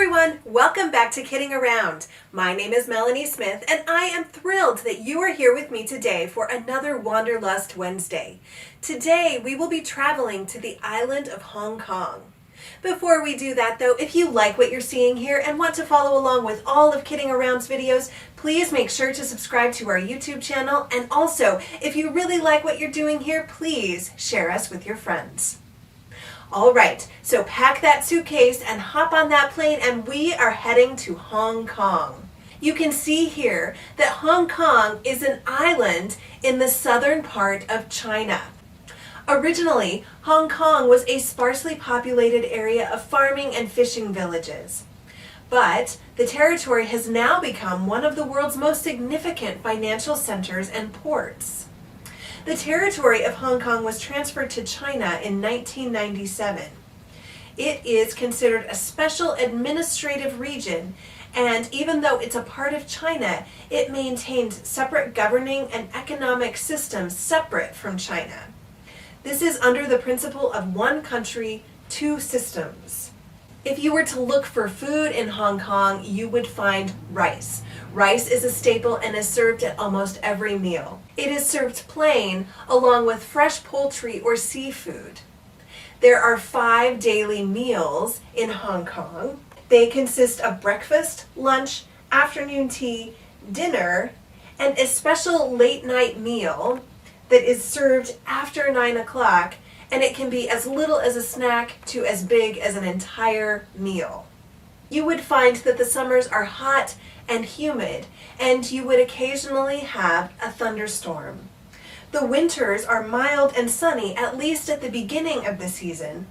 everyone, welcome back to Kidding Around. My name is Melanie Smith and I am thrilled that you are here with me today for another Wanderlust Wednesday. Today we will be traveling to the island of Hong Kong. Before we do that though, if you like what you're seeing here and want to follow along with all of Kidding Around's videos, please make sure to subscribe to our YouTube channel, and also, if you really like what you're doing here, please share us with your friends. All right, so pack that suitcase and hop on that plane and we are heading to Hong Kong. You can see here that Hong Kong is an island in the southern part of China. Originally, Hong Kong was a sparsely populated area of farming and fishing villages. But the territory has now become one of the world's most significant financial centers and ports. The territory of Hong Kong was transferred to China in 1997. It is considered a special administrative region, and even though it's a part of China, it maintains separate governing and economic systems separate from China. This is under the principle of one country, two systems. If you were to look for food in Hong Kong, you would find rice. Rice is a staple and is served at almost every meal. It is served plain along with fresh poultry or seafood. There are 5 daily meals in Hong Kong. They consist of breakfast, lunch, afternoon tea, dinner, and a special late night meal that is served after 9 o'clock, and it can be as little as a snack to as big as an entire meal. You would find that the summers are hot and humid, and you would occasionally have a thunderstorm. The winters are mild and sunny, at least at the beginning of the season,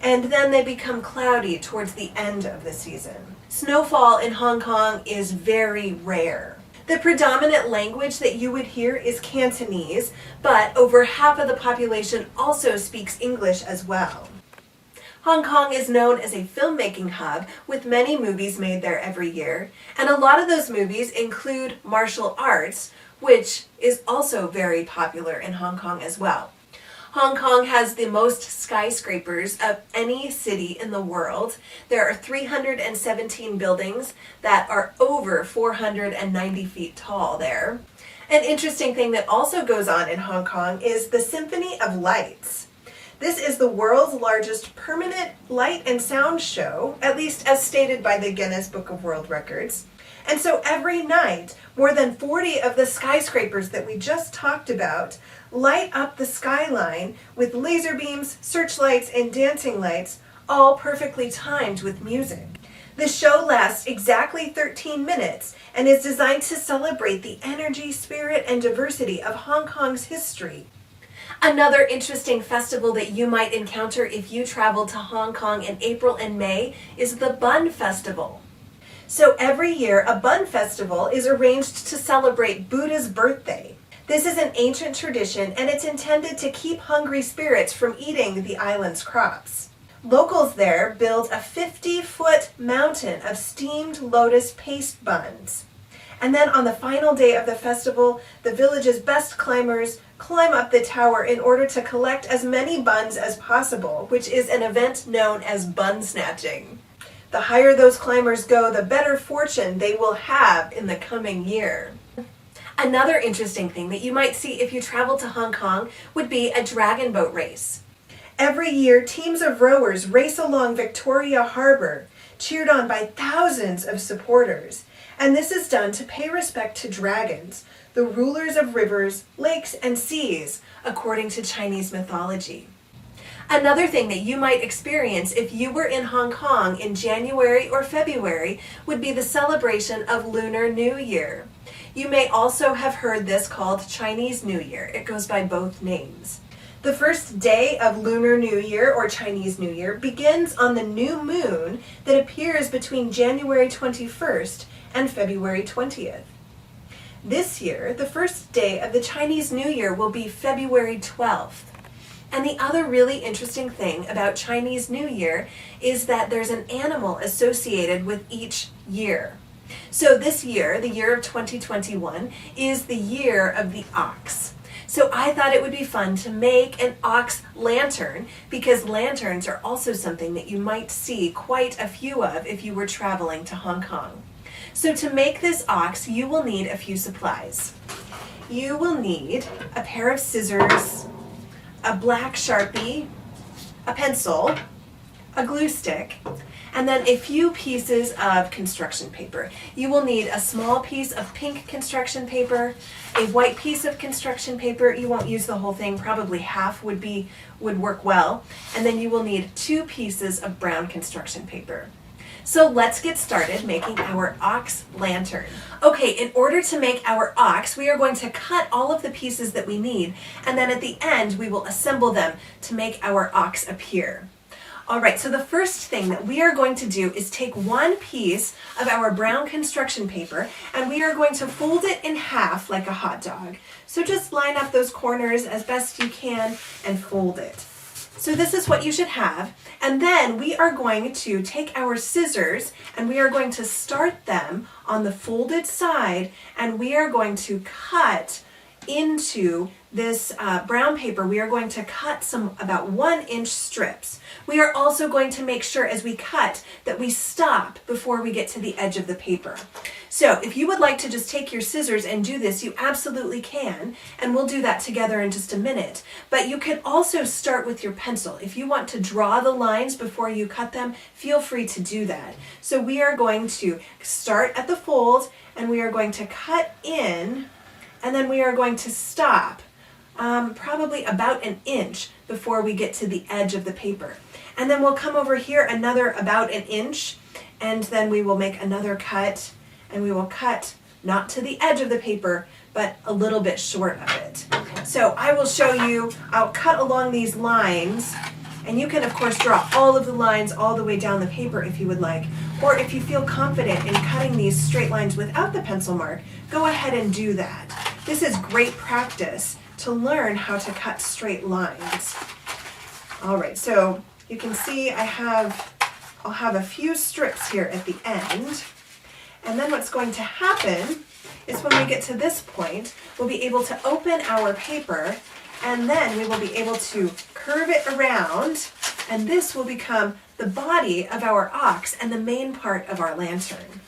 and then they become cloudy towards the end of the season. Snowfall in Hong Kong is very rare. The predominant language that you would hear is Cantonese, but over half of the population also speaks English as well. Hong Kong is known as a filmmaking hub with many movies made there every year, and a lot of those movies include martial arts, which is also very popular in Hong Kong as well. Hong Kong has the most skyscrapers of any city in the world. There are 317 buildings that are over 490 feet tall there. An interesting thing that also goes on in Hong Kong is the Symphony of Lights. This is the world's largest permanent light and sound show, at least as stated by the Guinness Book of World Records. And so every night, more than 40 of the skyscrapers that we just talked about light up the skyline with laser beams, searchlights, and dancing lights, all perfectly timed with music. The show lasts exactly 13 minutes and is designed to celebrate the energy, spirit, and diversity of Hong Kong's history. Another interesting festival that you might encounter if you travel to Hong Kong in April and May is the Bun Festival. So every year, a Bun Festival is arranged to celebrate Buddha's birthday. This is an ancient tradition, and it's intended to keep hungry spirits from eating the island's crops. Locals there build a 50-foot mountain of steamed lotus paste buns. And then on the final day of the festival, the village's best climbers climb up the tower in order to collect as many buns as possible, which is an event known as bun snatching. The higher those climbers go, the better fortune they will have in the coming year. Another interesting thing that you might see if you travel to Hong Kong would be a dragon boat race. Every year, teams of rowers race along Victoria Harbor, cheered on by thousands of supporters. And this is done to pay respect to dragons, the rulers of rivers, lakes, and seas, according to Chinese mythology. Another thing that you might experience if you were in Hong Kong in January or February would be the celebration of Lunar New Year. You may also have heard this called Chinese New Year. It goes by both names. The first day of Lunar New Year or Chinese New Year begins on the new moon that appears between January 21st and February 20th. This year, the first day of the Chinese New Year will be February 12th. And the other really interesting thing about Chinese New Year is that there's an animal associated with each year. So this year, the year of 2021, is the year of the ox. So I thought it would be fun to make an ox lantern, because lanterns are also something that you might see quite a few of if you were traveling to Hong Kong. So to make this ox, you will need a few supplies. You will need a pair of scissors, a black Sharpie, a pencil, a glue stick, and then a few pieces of construction paper. You will need a small piece of pink construction paper, a white piece of construction paper. You won't use the whole thing, probably half would work well. And then you will need 2 pieces of brown construction paper. So let's get started making our ox lantern. Okay, in order to make our ox, we are going to cut all of the pieces that we need, and then at the end we will assemble them to make our ox appear. All right, so the first thing that we are going to do is take 1 piece of our brown construction paper and we are going to fold it in half like a hot dog. So just line up those corners as best you can and fold it. So this is what you should have. And then we are going to take our scissors and we are going to start them on the folded side, and we are going to cut into this brown paper. We are going to cut some about 1-inch strips. We are also going to make sure as we cut that we stop before we get to the edge of the paper. So if you would like to just take your scissors and do this, you absolutely can, and we'll do that together in just a minute. But you could also start with your pencil. If you want to draw the lines before you cut them, feel free to do that. So we are going to start at the fold and we are going to cut in, and then we are going to stop probably about 1 inch before we get to the edge of the paper. And then we'll come over here another about 1 inch, and then we will make another cut, and we will cut not to the edge of the paper, but a little bit short of it. So I will show you, I'll cut along these lines, and you can of course draw all of the lines all the way down the paper if you would like, or if you feel confident in cutting these straight lines without the pencil mark, go ahead and do that. This is great practice to learn how to cut straight lines. All right, so you can see I'll have a few strips here at the end. And then what's going to happen is when we get to this point, we'll be able to open our paper, and then we will be able to curve it around, and this will become the body of our ox and the main part of our lantern.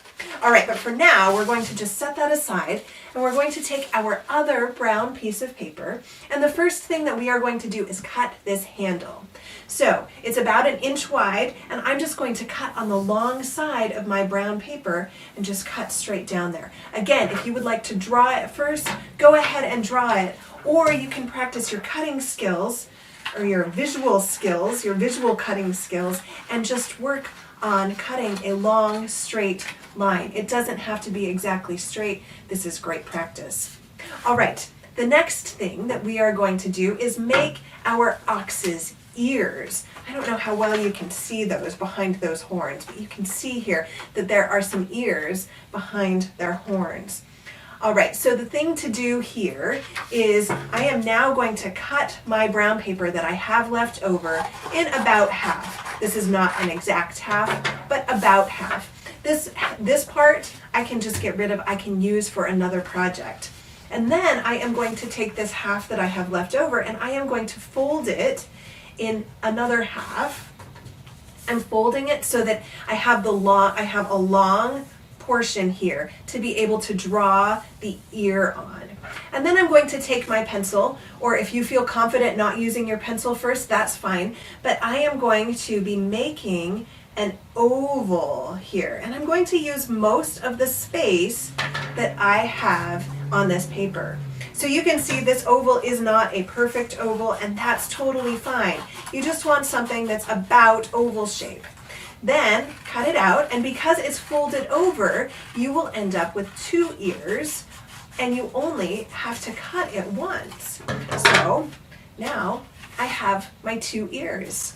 All right, but for now, we're going to just set that aside, and we're going to take our other brown piece of paper, and the first thing that we are going to do is cut this handle. So it's about 1 inch wide, and I'm just going to cut on the long side of my brown paper and just cut straight down there. Again, if you would like to draw it first, go ahead and draw it, or you can practice your cutting skills, or your visual skills, your visual cutting skills, and just work on cutting a long, straight line. It doesn't have to be exactly straight. This is great practice. All right, the next thing that we are going to do is make our ox's ears. I don't know how well you can see those behind those horns, but you can see here that there are some ears behind their horns. All right, so the thing to do here is I am now going to cut my brown paper that I have left over in about half. This is not an exact half, but about half. This part I can just get rid of, I can use for another project. And then I am going to take this half that I have left over and I am going to fold it in another half. I'm folding it so that I have a long portion here to be able to draw the ear on. And then I'm going to take my pencil, or if you feel confident not using your pencil first, that's fine, but I am going to be making an oval here, and I'm going to use most of the space that I have on this paper. So you can see this oval is not a perfect oval, and that's totally fine. You just want something that's about oval shape. Then cut it out, and because it's folded over, you will end up with 2 ears, and you only have to cut it once. So now I have my 2 ears.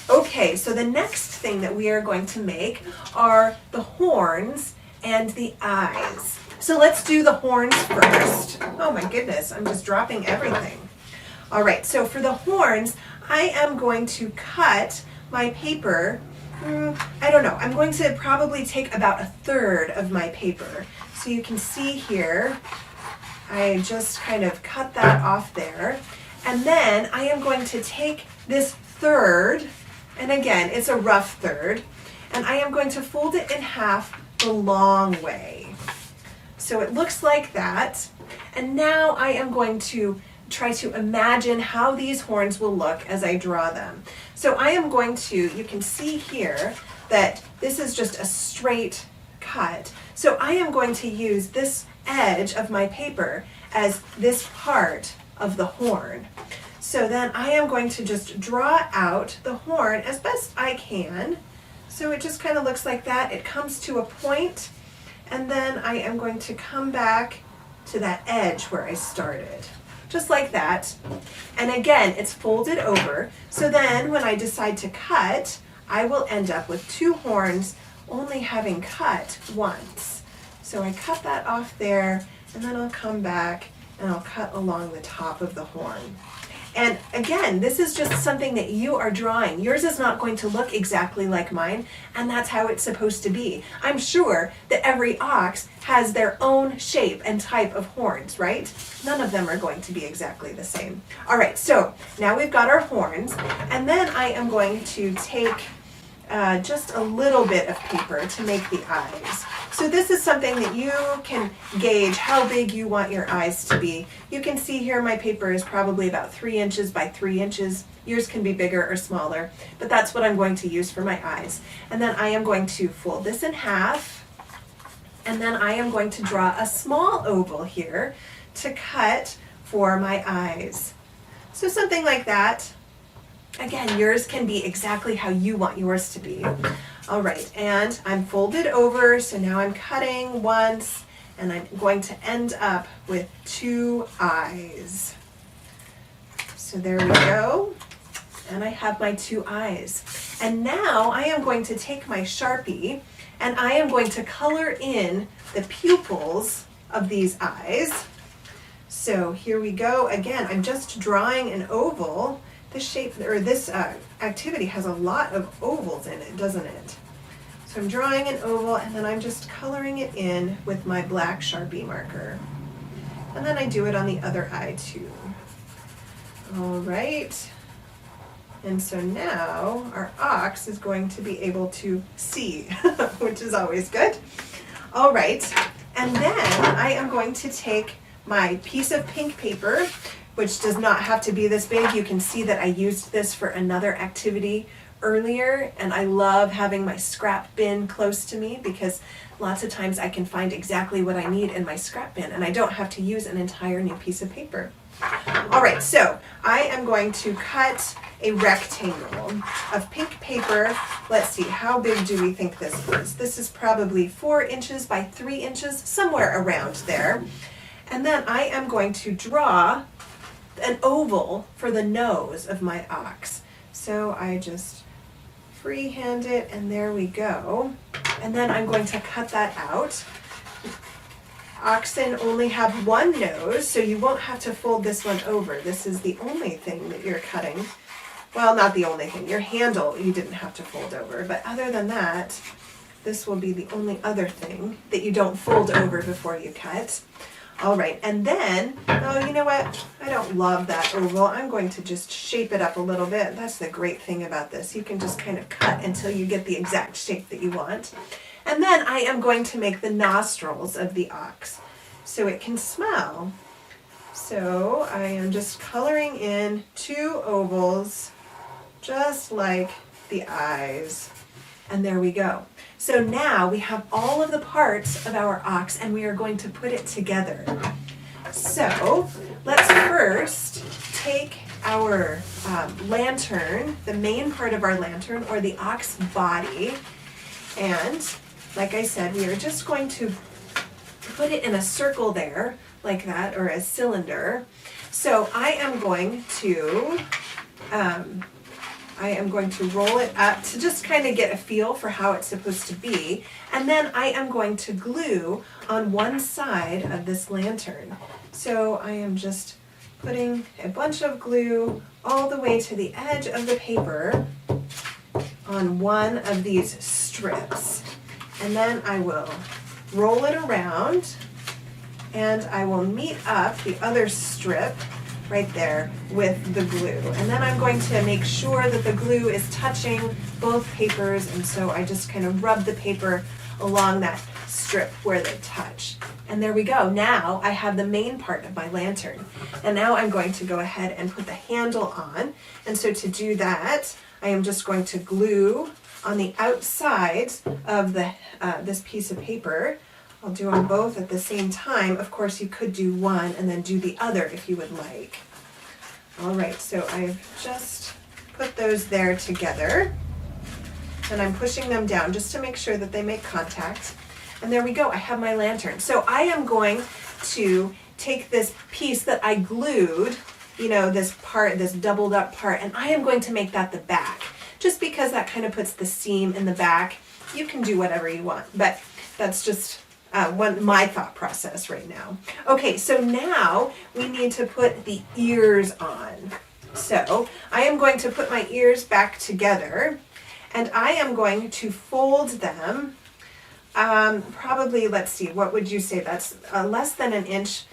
Okay, so the next thing that we are going to make are the horns and the eyes. So let's do the horns first. Oh my goodness, I'm just dropping everything. All right, so for the horns, I am going to cut my paper, I don't know, I'm going to probably take about 1/3 of my paper. So you can see here, I just kind of cut that off there. And then I am going to take this third, and again, it's a rough third, and I am going to fold it in half the long way. So it looks like that. And now I am going to try to imagine how these horns will look as I draw them. So I am going to, you can see here that this is just a straight cut. So I am going to use this edge of my paper as this part of the horn. So then I am going to just draw out the horn as best I can. So it just kind of looks like that. It comes to a point, and then I am going to come back to that edge where I started. Just like that. And again, it's folded over. So then when I decide to cut, I will end up with two horns only having cut once. So I cut that off there, and then I'll come back and I'll cut along the top of the horn. And again, this is just something that you are drawing. Yours is not going to look exactly like mine, and that's how it's supposed to be. I'm sure that every ox has their own shape and type of horns, right? None of them are going to be exactly the same. All right, so now we've got our horns, and then I am going to take just a little bit of paper to make the eyes. So this is something that you can gauge how big you want your eyes to be. You can see here my paper is probably about 3 inches by 3 inches. Yours can be bigger or smaller, but that's what I'm going to use for my eyes. And then I am going to fold this in half, and then I am going to draw a small oval here to cut for my eyes. So something like that. Again, yours can be exactly how you want yours to be. All right, and I'm folded over, so now I'm cutting once, and I'm going to end up with two eyes. So there we go, and I have my two eyes. And now I am going to take my Sharpie, and I am going to color in the pupils of these eyes. So here we go. Again, I'm just drawing an oval. This shape, or this activity has a lot of ovals in it, doesn't it? So I'm drawing an oval, and then I'm just coloring it in with my black Sharpie marker. And then I do it on the other eye too. All right. And so now our ox is going to be able to see, which is always good. All right. And then I am going to take my piece of pink paper, which does not have to be this big. You can see that I used this for another activity earlier, and I love having my scrap bin close to me because lots of times I can find exactly what I need in my scrap bin, and I don't have to use an entire new piece of paper. All right, so I am going to cut a rectangle of pink paper. Let's see, how big do we think this is? This is probably 4 inches by 3 inches, somewhere around there. And then I am going to draw an oval for the nose of my ox. So I just freehand it, and there we go. And then I'm going to cut that out. Oxen only have one nose, so you won't have to fold this one over. This is the only thing that you're cutting. Well, not the only thing. Your handle you didn't have to fold over, but other than that, this will be the only other thing that you don't fold over before you cut. All right, and then, oh, you know what? I don't love that oval. I'm going to just shape it up a little bit. That's the great thing about this. You can just kind of cut until you get the exact shape that you want. And then I am going to make the nostrils of the ox so it can smell. So I am just coloring in 2 ovals, just like the eyes. And there we go. So now we have all of the parts of our ox, and we are going to put it together. So let's first take our lantern, the main part of our lantern, or the ox body, and like I said, we are just going to put it in a circle there, like that, or a cylinder. So I am going to roll it up to just kind of get a feel for how it's supposed to be. And then I am going to glue on one side of this lantern. So I am just putting a bunch of glue all the way to the edge of the paper on one of these strips. And then I will roll it around and I will meet up the other strip right there with the glue. And then I'm going to make sure that the glue is touching both papers, and so I just kind of rub the paper along that strip where they touch. And there we go. Now I have the main part of my lantern. And now I'm going to go ahead and put the handle on. And so to do that, I am just going to glue on the outside of the this piece of paper. I'll do them both at the same time. Of course, you could do one and then do the other if you would like. All right, so I've just put those there together, and I'm pushing them down just to make sure that they make contact. And there we go, I have my lantern. So I am going to take this piece that I glued, you know, this part, this doubled up part, and I am going to make that the back, just because that kind of puts the seam in the back. You can do whatever you want, but that's just my thought process right now. Okay, so now we need to put the ears on. So I am going to put my ears back together, and I am going to fold them probably, let's see, what would you say? That's less than an inch,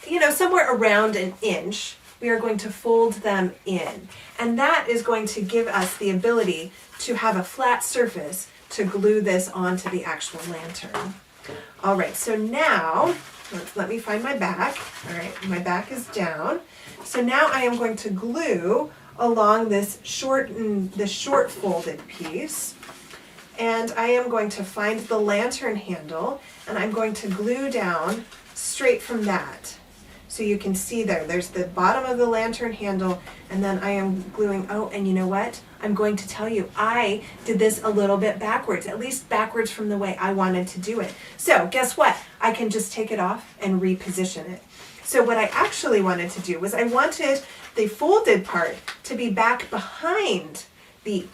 you know, somewhere around an inch. We are going to fold them in, and that is going to give us the ability to have a flat surface to glue this onto the actual lantern. All right, so now, let me find my back. All right, my back is down. So now I am going to glue along this short folded piece, and I am going to find the lantern handle, and I'm going to glue down straight from that. So you can see there's the bottom of the lantern handle, and then I am gluing, oh, and you know what? I'm going to tell you, I did this a little bit backwards, at least backwards from the way I wanted to do it. So guess what? I can just take it off and reposition it. So what I actually wanted to do was I wanted the folded part to be back behind the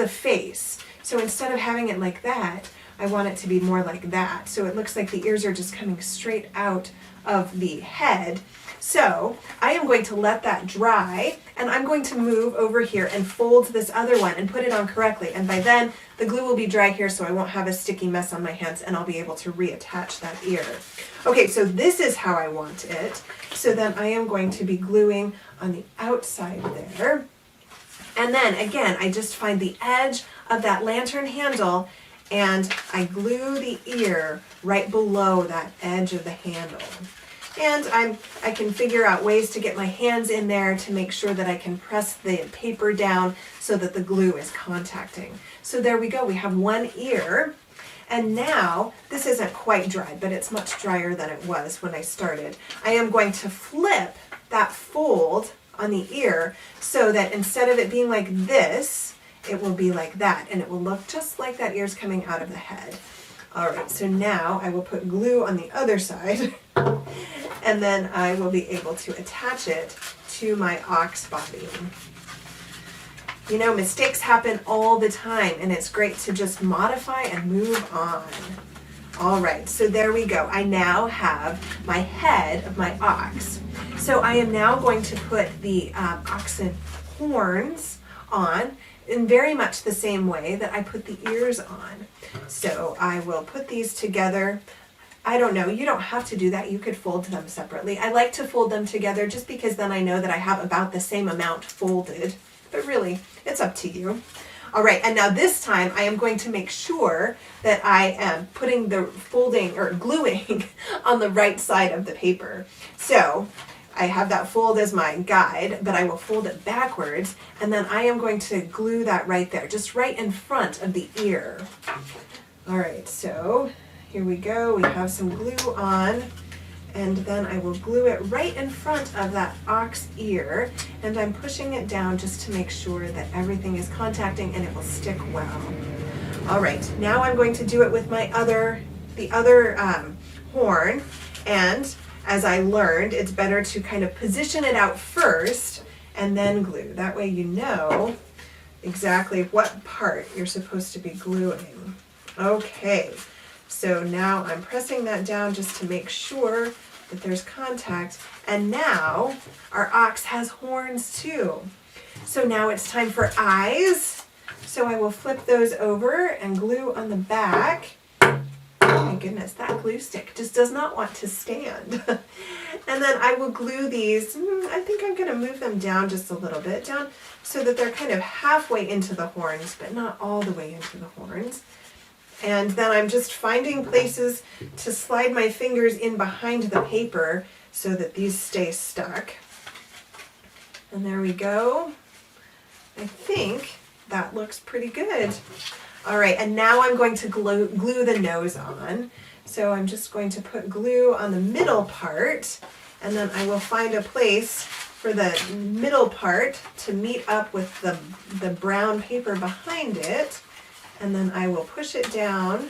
face. So instead of having it like that, I want it to be more like that. So it looks like the ears are just coming straight out of the head. So I am going to let that dry, and I'm going to move over here and fold this other one and put it on correctly. And by then the glue will be dry here, so I won't have a sticky mess on my hands, and I'll be able to reattach that ear. Okay, so this is how I want it. So then I am going to be gluing on the outside there. And then again, I just find the edge of that lantern handle, and I glue the ear right below that edge of the handle. And I can figure out ways to get my hands in there to make sure that I can press the paper down so that the glue is contacting. So there we go, we have one ear. And now, this isn't quite dry, but it's much drier than it was when I started. I am going to flip that fold on the ear so that instead of it being like this, it will be like that, and it will look just like that ear's coming out of the head. All right, so now I will put glue on the other side, and then I will be able to attach it to my ox body. You know, mistakes happen all the time, and it's great to just modify and move on. All right, so there we go. I now have my head of my ox. So I am now going to put the oxen horns on in very much the same way that I put the ears on. So I will put these together. I don't know, you don't have to do that. You could fold them separately. I like to fold them together just because then I know that I have about the same amount folded. But really, it's up to you. All right, and now this time I am going to make sure that I am putting the folding or gluing on the right side of the paper. So I have that fold as my guide, but I will fold it backwards, and then I am going to glue that right there, just right in front of the ear. All right, so here we go. We have some glue on, and then I will glue it right in front of that ox ear, and I'm pushing it down just to make sure that everything is contacting and it will stick well. All right, now I'm going to do it with the other horn, and as I learned, it's better to kind of position it out first and then glue. That way you know exactly what part you're supposed to be gluing. Okay, so now I'm pressing that down just to make sure that there's contact. And now our ox has horns too. So now it's time for eyes. So I will flip those over and glue on the back. I my goodness, that glue stick just does not want to stand. And then I will glue these, I think I'm going to move them down just a little bit, down so that they're kind of halfway into the horns, but not all the way into the horns. And then I'm just finding places to slide my fingers in behind the paper so that these stay stuck. And there we go. I think that looks pretty good. All right, and now I'm going to glue the nose on. So I'm just going to put glue on the middle part, and then I will find a place for the middle part to meet up with the brown paper behind it. And then I will push it down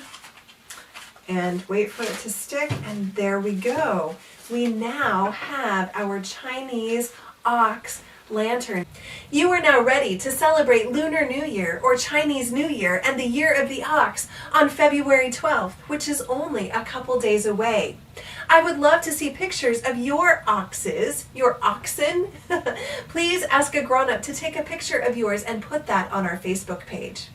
and wait for it to stick, and there we go. We now have our Chinese ox lantern. You are now ready to celebrate Lunar New Year or Chinese New Year and the Year of the Ox on February 12th, which is only a couple days away. I would love to see pictures of your oxes, your oxen. Please ask a grown-up to take a picture of yours and put that on our Facebook page.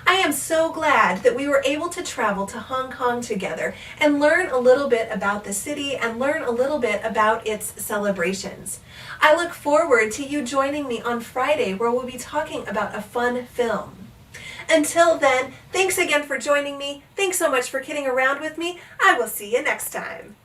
I am so glad that we were able to travel to Hong Kong together and learn a little bit about the city and learn a little bit about its celebrations. I look forward to you joining me on Friday, where we'll be talking about a fun film. Until then, thanks again for joining me. Thanks so much for kidding around with me. I will see you next time.